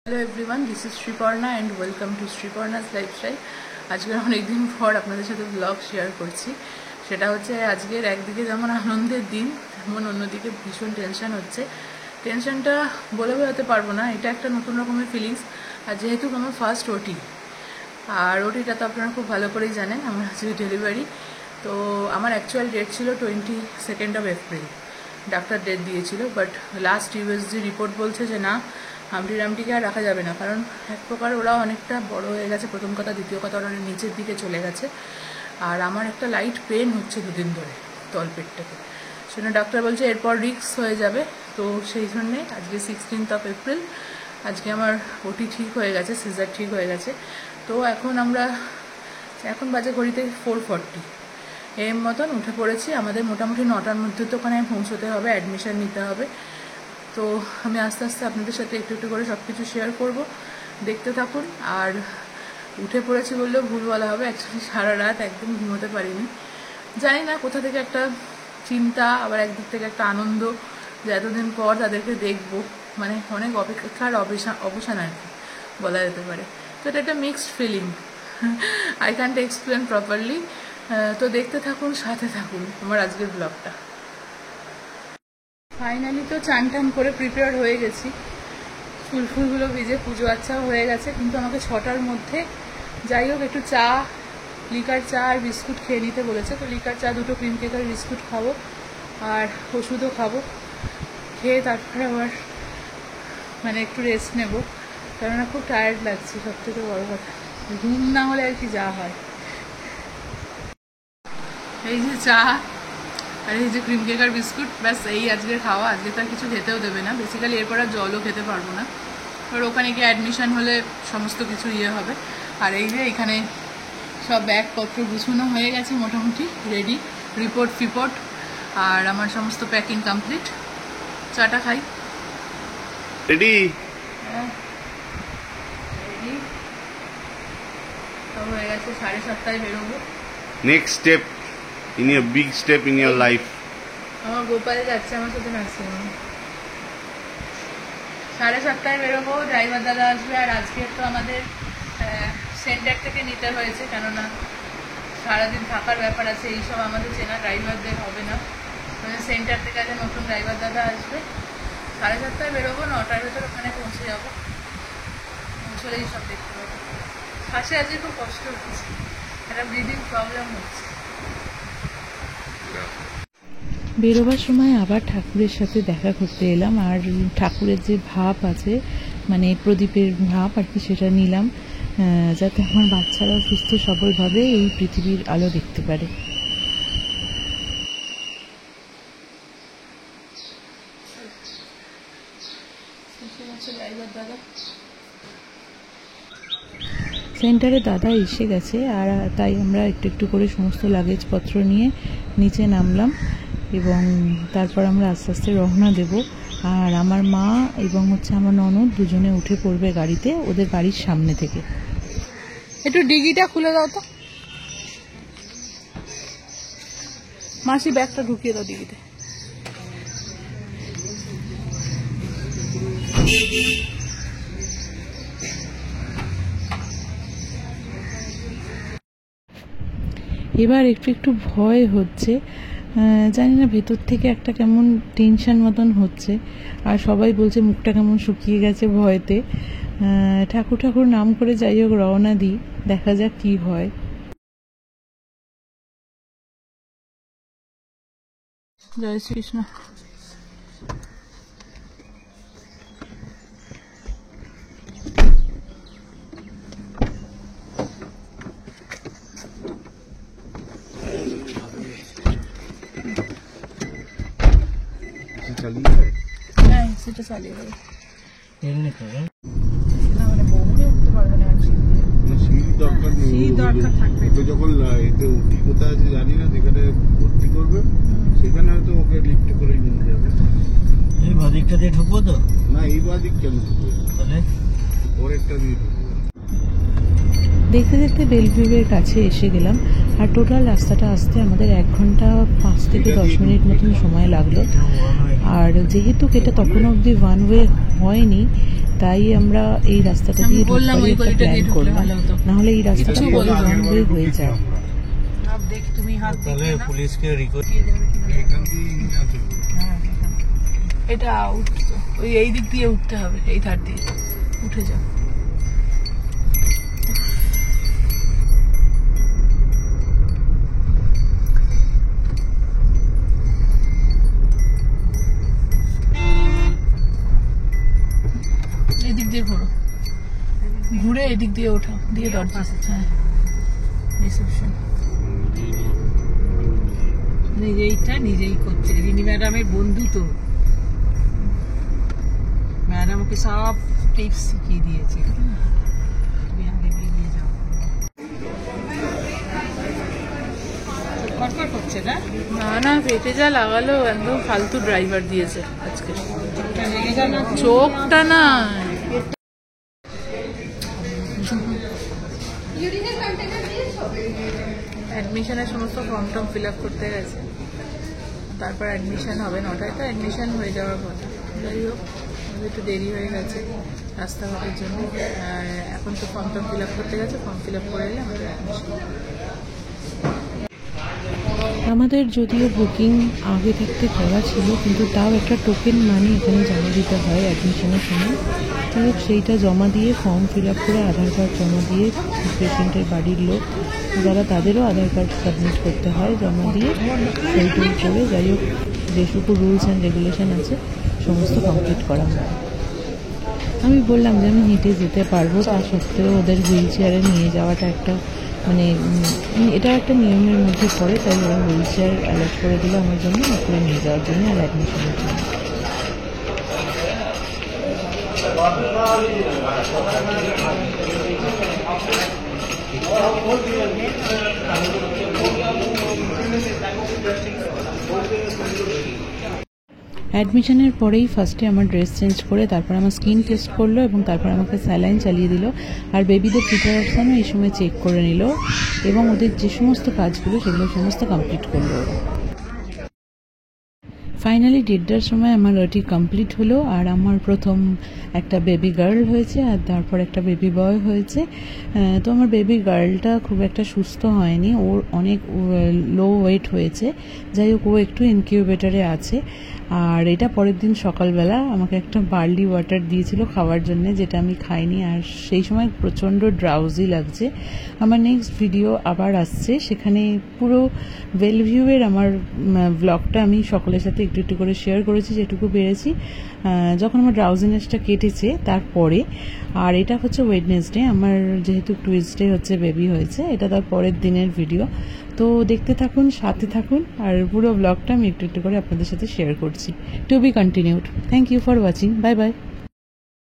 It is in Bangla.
Hello everyone, this is Sriparna and welcome to Sriparna's lifestyle. আজকের অনেকদিন পর আপনাদের সাথে ব্লগ শেয়ার করছি। সেটা হচ্ছে আজকের একদিকে যেমন আনন্দের দিন, তেমন অন্যদিকে ভীষণ টেনশন হচ্ছে। টেনশনটা বলে বোঝাতে পারবো না, এটা একটা নতুন রকমের ফিলিংস। আর যেহেতু আমার ফার্স্ট ওটি, আর ওটিটা তো আপনারা খুব ভালো করেই জানেন, আমার আজকে ডেলিভারি। তো আমার অ্যাকচুয়াল ডেট ছিল 22 এপ্রিল, ডাক্তার ডেট দিয়েছিল। বাট লাস্ট ইউএসজি রিপোর্ট বলছে যে না, হামটিকে আর রাখা যাবে না, কারণ এক প্রকার ওরা অনেকটা বড় হয়ে গেছে, প্রথম কথা। দ্বিতীয় কথা, ওরা নিচের দিকে চলে গেছে। আর আমার একটা লাইট পেন হচ্ছে দুদিন ধরে তলপেটটাতে। সেজন্য ডাক্তার বলছে এরপর রিস্ক হয়ে যাবে। তো সেই জন্যে আজকে 16 এপ্রিল, আজকে আমার ওটি ঠিক হয়ে গেছে, সিজার ঠিক হয়ে গেছে। তো এখন বাজে ঘড়িতে 4:40 AM মতন উঠে পড়েছি। আমাদের মোটামুটি 9টার মধ্যে তো ওখানে পৌঁছতে হবে, অ্যাডমিশন নিতে হবে। তো আমি আস্তে আস্তে আপনাদের সাথে একটু একটু করে সব কিছু শেয়ার করব, দেখতে থাকুন। আর উঠে পড়েছি বললেও ভুল বলা হবে, অ্যাকচুয়ালি সারা রাত একদম ঘুমোতে পারিনি। জানি না কোথা থেকে একটা চিন্তা, আবার একদিক থেকে একটা আনন্দ যে এতদিন পর তাদেরকে দেখবো, মানে অনেক অপেক্ষার অবসান আর কি বলা যেতে পারে। তো এটা একটা mixed feeling, I can't explain properly. তো দেখতে থাকুন, সাথে থাকুন আমার আজকের ব্লগটা। ফাইনালি তো চান টান করে প্রিপেয়ার হয়ে গেছি, ফুলগুলো ভিজে পুজো আচ্ছাও হয়ে গেছে। কিন্তু আমাকে 6টার মধ্যে যাই হোক একটু চা, লিকার চা আর বিস্কুট খেয়ে নিতে বলেছে। তো লিকার চা, 2টো ক্রিম কেক আর বিস্কুট খাবো, আর ওষুধও খাবো। খেয়ে তারপরে আবার মানে একটু রেস্ট নেব, কেননা খুব টায়ার্ড লাগছে। সব থেকে বড় কথা, ঘুম না হলে আর কি যা হয়। এই যে চা আর এই যে ক্রিম কেক আর বিস্কুট, ব্যাস এই আজকের খাওয়া। আজকে তার কিছু খেতেও দেবে না বেসিক্যালি, এরপর আর জলও খেতে পারবো না। আর ওখানে গিয়ে অ্যাডমিশন হলে সমস্ত কিছু হবে। আর এই যে এখানে সব ব্যাগপত্র গুছানো হয়ে গেছে, মোটামুটি রেডি, রিপোর্ট আর আমার সমস্ত প্যাকিং কমপ্লিট। চাটা খাই। রেডি? হ্যাঁ রেডি, সব হয়ে গেছে। 7:30 বেরোবো। Next step in your big step in your life. আমার গোপালে যাচ্ছে আমার সাথে ম্যাক্সিমাম। 7:30 বেরোবো, ড্রাইভার দাদা আসবে। আর আজকে তো আমাদের সেন্টার থেকে নিতে হয়েছে, কেননা সারাদিন থাকার ব্যাপার আছে, এইসব আমাদের চেনা ড্রাইভারদের হবে না। মানে সেন্টার থেকে আজ নতুন ড্রাইভার দাদা আসবে। 7:30 বেরোবো, 9টার ভেতর ওখানে পৌঁছে যাবো। পৌঁছলেই সব দেখতে পাবো। শ্বাসে আজকে খুব কষ্ট হচ্ছে, একটা ব্রিদিং প্রবলেম হচ্ছে। বেরোবার সময় আবার ঠাকুরের সাথে দেখা করতে এলাম, আর ঠাকুরের যে ভাব আছে, মানে প্রদীপের ভাব আর কি, সেটা নিলাম, যাতে আমার বাচ্চারাও সুস্থ সবলভাবে এই পৃথিবীর আলো দেখতে পারে। সেন্টারে দাদা এসে গেছে, আর তাই আমরা একটু একটু করে সমস্ত লাগেজপত্র নিয়ে নিচে নামলাম, এবং তারপর আমরা আস্তে আস্তে রওনা দেব। আর আমার মা এবং আমার ননদ দুজনে উঠে পড়বে গাড়িতে, ওদের বাড়ির সামনে থেকে। একটু ডিগিটা খুলে দাও তো মাসি, ব্যাগটা ঢুকিয়ে দাও ডিগিতে। এবার একটু একটু ভয় হচ্ছে, জানি না ভেতর থেকে একটা কেমন টেনশন মতন হচ্ছে। আর সবাই বলছে মুখটা কেমন শুকিয়ে গেছে ভয়েতে। ঠাকুর নাম করে যাই হোক রওনা দিই, দেখা যাক কি হয়। জয় শ্রীকৃষ্ণ। হ্যাঁ সেটা চালিয়ে দেবে। দরকার থাকবে যখন এতে উঠি কোথায় আছে জানি না, যেখানে ভর্তি করবে সেখানে হয়তো ওকে লিফট করে নিয়ে যাবে। এই বাদিকটা দিয়ে ঢুকবো তো? না, এই বাদিক কেন ঢুকবো, তাহলে পরেরটা দিয়ে ঢুকবো। দেখতে দেখতে বেলভিউয়ের কাছে এসে গেলাম, আর টোটাল রাস্তাটা আসতে আমাদের 1 ঘন্টা 5 থেকে 10 মিনিট মতন সময় লাগলো। আর যেহেতু এটা তখন অবধি ওয়ান ওয়ে হয়নি, তাই আমরা এই রাস্তাটা আমি দিয়ে বললাম ওই ঢুকবারই একটা গলিটা দিয়ে প্ল্যান ঢুকলে করলাম, ভালো হতো। নাহলে এই রাস্তাটা কিছু পুরো বলবো না। ওয়ান ওয়ে হয়ে যায়। अब देख तुम ही हाथ তাহলে পুলিশকে রিকোয়েস্ট এখান দিয়ে নিয়ে আসতে হবে। এটা আউট, ওই এই দিক দিয়ে উঠতে হবে, এই ধার দিয়ে উঠে যাও। এদিক দিয়ে ঘোরো, ঘুরে এদিক দিয়ে ওঠাও, দিয়ে দরজা। হ্যাঁ, রিসেপশন। নিজেইটা নিজেই করছে। রিনি ম্যাডামের বন্ধু তো, ম্যাডাম ওকে সব টিপস শিখিয়ে দিয়েছে। তুমি আগে বেরিয়ে যাও। কটকট করছে না? না না, পেটে যা লাগালো, একদম ফালতু ড্রাইভার দিয়েছে আজকে। চোখটা লেগে যায় না? চোখটা না, অ্যাডমিশনের সমস্ত ফর্ম টর্ম ফিল আপ করতে গেছে, তারপর অ্যাডমিশন হবে 9টায়, তো অ্যাডমিশন হয়ে যাওয়ার কথা। যাই হোক, আমাদের একটু দেরি হয়ে গেছে রাস্তাঘাটের জন্য। আর এখন তো ফর্ম টর্ম ফিল আপ করতে গেছে, ফর্ম ফিল আপ করে এলে আমাদের অ্যাডমিশন। আমাদের যদিও বুকিং আগে থাকতে করা ছিল, কিন্তু তাও একটা টোকেন মানি এখানে জমা দিতে হয় অ্যাডমিশনের সময়। যাই হোক, সেইটা জমা দিয়ে ফর্ম ফিল আপ করে আধার কার্ড জমা দিয়ে পেশেন্টের বাড়ির লোক যারা, তাদেরও আধার কার্ড সাবমিট করতে হয়, জমা দিয়ে সই টই করে, যাই হোক যেটুকু রুলস অ্যান্ড রেগুলেশন আছে সমস্ত কমপ্লিট করা হয়। আমি বললাম যে আমি হেঁটে যেতে পারবো, তা সত্ত্বেও ওদের হুইল চেয়ারে নিয়ে যাওয়াটা একটা মানে এটা একটা নিয়মের মধ্যে পড়ে, তাই ওরা হুইল চেয়ার অ্যালার্ট করে দিল আমার জন্য, উপরে নিয়ে যাওয়ার জন্য আর অ্যাডমিশনের জন্য। অ্যাডমিশনের পরেই ফার্স্টে আমার ড্রেস চেঞ্জ করে তারপর আমার স্কিন টেস্ট করলো এবং তারপর আমাকে স্যালাইন চালিয়ে দিল। আর বেবিদের প্রিপারেশনও এই সময় চেক করে নিল এবং ওদের যে সমস্ত কাজগুলো সেগুলো সমস্ত কমপ্লিট করলো ওরা। ফাইনালি 1:30টার সময় আমার ওটি কমপ্লিট হলো, আর আমার প্রথম একটা বেবি গার্ল হয়েছে আর তারপর একটা বেবি বয় হয়েছে। তো আমার বেবি গার্লটা খুব একটা সুস্থ হয়নি, ওর অনেক লো ওয়েট হয়েছে। যাই হোক, ও একটু ইনকিউবেটরে আছে। আর এটা পরের দিন সকালবেলা আমাকে একটা বার্লি ওয়াটার দিয়েছিল খাওয়ার জন্য, যেটা আমি খাইনি, আর সেই সময় প্রচণ্ড ড্রাউজি লাগছে। আমার নেক্সট ভিডিও আবার আসছে, সেখানে পুরো বেলভিউয়ের আমার ব্লগটা আমি সকলের সাথে একটু একটু করে শেয়ার করেছি যেটুকু পেরেছি, যখন আমার ড্রাউজিনেসটা কেটেছে তারপরে। আর এটা হচ্ছে ওয়েডনেসডে, আমার যেহেতু টুইসডে হচ্ছে বেবি হয়েছে, এটা তার পরের দিনের ভিডিও। তো দেখতে থাকুন, সাথে থাকুন, আর পুরো ব্লগটা আমি একটু একটু করে আপনাদের সাথে শেয়ার করছি। To be continued. Thank you for watching. Bye by.